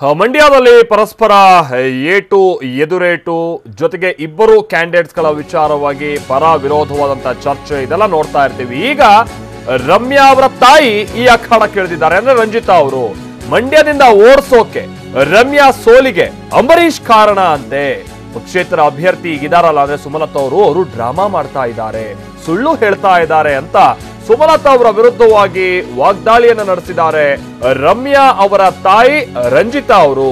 ಮಂಡ್ಯದಲ್ಲಿ ಪರಸ್ಪರ ಏಟು ಎದುರೇಟು ಜೊತೆಗೆ ಇಬ್ಬರು ಕ್ಯಾಂಡಿಡೇಟ್ಸ್ಗಳ ವಿಚಾರವಾಗಿ ಪರ ವಿರೋಧವಾದಂತ ಚರ್ಚೆ ಇದೆಲ್ಲ ನೋಡ್ತಾ ಇರ್ತೀವಿ. ಈಗ ರಮ್ಯಾ ಅವರ ತಾಯಿ ಈ ಅಖಾಡಕ್ಕೆ ಇಳಿದಿದ್ದಾರೆ. ಅಂದ್ರೆ ರಂಜಿತಾ ಅವರು ಮಂಡ್ಯದಿಂದ ಓಡಿಸೋಕೆ ರಮ್ಯಾ ಸೋಲಿಗೆ ಅಂಬರೀಶ್ ಕಾರಣ ಅಂತೆ. ಪಕ್ಷೇತರ ಅಭ್ಯರ್ಥಿ ಇದಾರಲ್ಲ ಅಂದ್ರೆ ಸುಮಲತಾ ಅವರು ಡ್ರಾಮಾ ಮಾಡ್ತಾ ಇದ್ದಾರೆ, ಸುಳ್ಳು ಹೇಳ್ತಾ ಇದ್ದಾರೆ ಅಂತ ಸುಮಲತಾ ಅವರ ವಿರುದ್ಧವಾಗಿ ವಾಗ್ದಾಳಿಯನ್ನು ನಡೆಸಿದ್ದಾರೆ ರಮ್ಯಾ ಅವರ ತಾಯಿ ರಂಜಿತಾ ಅವರು.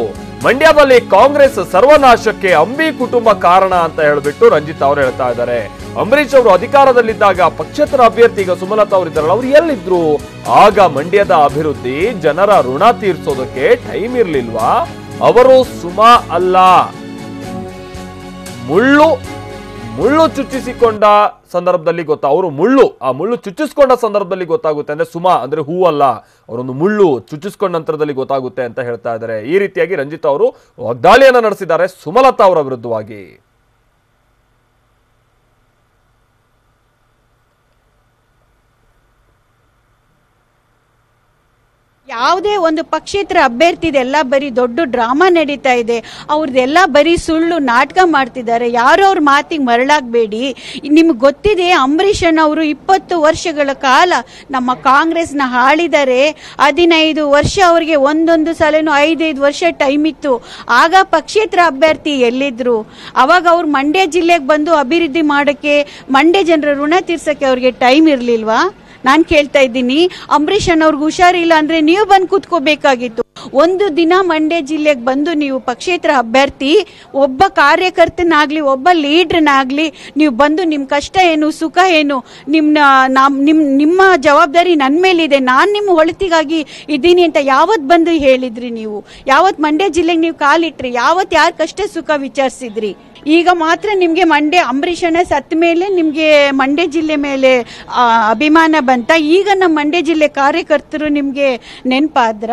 ಮಂಡ್ಯದಲ್ಲಿ ಕಾಂಗ್ರೆಸ್ ಸರ್ವನಾಶಕ್ಕೆ ಅಂಬಿ ಕುಟುಂಬ ಕಾರಣ ಅಂತ ಹೇಳ್ಬಿಟ್ಟು ರಂಜಿತಾ ಅವರು ಹೇಳ್ತಾ ಇದ್ದಾರೆ. ಅಂಬರೀಶ್ ಅವರು ಅಧಿಕಾರದಲ್ಲಿದ್ದಾಗ ಪಕ್ಷೇತರ ಅಭ್ಯರ್ಥಿ ಈಗ ಸುಮಲತಾ ಅವರು ಇದ್ದಾರಲ್ಲ, ಅವ್ರು ಎಲ್ಲಿದ್ರು? ಆಗ ಮಂಡ್ಯದ ಅಭಿವೃದ್ಧಿ ಜನರ ಋಣ ತೀರ್ಸೋದಕ್ಕೆ ಟೈಮ್ ಇರ್ಲಿಲ್ವಾ? ಅವರು ಸುಮಾ ಅಲ್ಲ, ಮುಳ್ಳು ಚುಚ್ಚಿಸಿಕೊಂಡ ಸಂದರ್ಭದಲ್ಲಿ ಅವರು ಮುಳ್ಳು ಚುಚ್ಚಿಸ್ಕೊಂಡ ಸಂದರ್ಭದಲ್ಲಿ ಗೊತ್ತಾಗುತ್ತೆ. ಅಂದ್ರೆ ಸುಮಾ ಅಂದ್ರೆ ಹೂ ಅಲ್ಲ, ಅವರೊಂದು ಮುಳ್ಳು ಚುಚ್ಚಿಸ್ಕೊಂಡ ನಂತರದಲ್ಲಿ ಗೊತ್ತಾಗುತ್ತೆ ಅಂತ ಹೇಳ್ತಾ ಇದ್ದಾರೆ. ಈ ರೀತಿಯಾಗಿ ರಂಜಿತಾ ಅವರು ವಾಗ್ದಾಳಿಯನ್ನ ನಡೆಸಿದ್ದಾರೆ ಸುಮಲತಾ ಅವರ ವಿರುದ್ಧವಾಗಿ. ಯಾವುದೇ ಒಂದು ಪಕ್ಷೇತರ ಅಭ್ಯರ್ಥಿ ಇದೆಲ್ಲ ಬರೀ ದೊಡ್ಡ ಡ್ರಾಮಾ ನಡೀತಾ ಇದೆ, ಅವ್ರದ್ದೆಲ್ಲ ಬರೀ ಸುಳ್ಳು ನಾಟಕ ಮಾಡ್ತಿದ್ದಾರೆ. ಯಾರು ಅವ್ರ ಮಾತಿಗೆ ಮರಳಾಗಬೇಡಿ. ನಿಮ್ಗೆ ಗೊತ್ತಿದೆ, ಅಂಬರೀಷ್ ಅವರು 20 ವರ್ಷಗಳ ಕಾಲ ನಮ್ಮ ಕಾಂಗ್ರೆಸ್ನ ಆಳಿದ್ದಾರೆ. 15 ವರ್ಷ ಅವ್ರಿಗೆ ಒಂದೊಂದು ಸಲನೂ 5-5 ವರ್ಷ ಟೈಮ್ ಇತ್ತು. ಆಗ ಪಕ್ಷೇತರ ಅಭ್ಯರ್ಥಿ ಎಲ್ಲಿದ್ರು? ಅವಾಗ ಅವ್ರು ಮಂಡ್ಯ ಜಿಲ್ಲೆಗೆ ಬಂದು ಅಭಿವೃದ್ಧಿ ಮಾಡೋಕ್ಕೆ, ಮಂಡ್ಯ ಜನರ ಋಣ ತೀರ್ಸೋಕ್ಕೆ ಅವ್ರಿಗೆ ಟೈಮ್ ಇರಲಿಲ್ವಾ? ನಾನು ಕೇಳ್ತಾ ಇದ್ದೀನಿ. ಅಂಬರೀಷ್ ಅವ್ರಿಗೆ ಹುಷಾರಿಲ್ಲ ಅಂದ್ರೆ ನೀವು ಬಂದು ಕೂತ್ಕೋಬೇಕಾಗಿತ್ತು. ಒಂದು ದಿನ ಮಂಡ್ಯ ಜಿಲ್ಲೆಗೆ ಬಂದು ನೀವು ಪಕ್ಷೇತರ ಅಭ್ಯರ್ಥಿ ಒಬ್ಬ ಕಾರ್ಯಕರ್ತನಾಗ್ಲಿ ಒಬ್ಬ ಲೀಡ್ರನಾಗ್ಲಿ ನೀವು ಬಂದು ನಿಮ್ಮ ಕಷ್ಟ ಏನು ಸುಖ ಏನು, ನಿಮ್ಮ ಜವಾಬ್ದಾರಿ ನನ್ನ ಮೇಲಿದೆ, ನಾನು ನಿಮ್ಮ ಒಳಿತಿಗಾಗಿ ಇದ್ದೀನಿ ಅಂತ ಯಾವತ್ತು ಬಂದು ಹೇಳಿದ್ರಿ? ನೀವು ಯಾವತ್ತು ಮಂಡ್ಯ ಜಿಲ್ಲೆಗೆ ನೀವು ಕಾಲಿಟ್ರಿ? ಯಾವತ್ತು ಯಾರ ಕಷ್ಟ ಸುಖ ವಿಚಾರಿಸಿದ್ರಿ? ಈಗ ಮಾತ್ರ ನಿಮಗೆ ಅಂಬರೀಷಣ್ಣ ಸತ್ತ ಮೇಲೆ ನಿಮಗೆ ಮಂಡ್ಯ ಜಿಲ್ಲೆ ಮೇಲೆ ಅಭಿಮಾನ ಬಂತ? ಈಗ ನಮ್ಮ ಮಂಡ್ಯ ಜಿಲ್ಲೆ ಕಾರ್ಯಕರ್ತರು ನಿಮಗೆ ನೆನಪಾದ್ರ?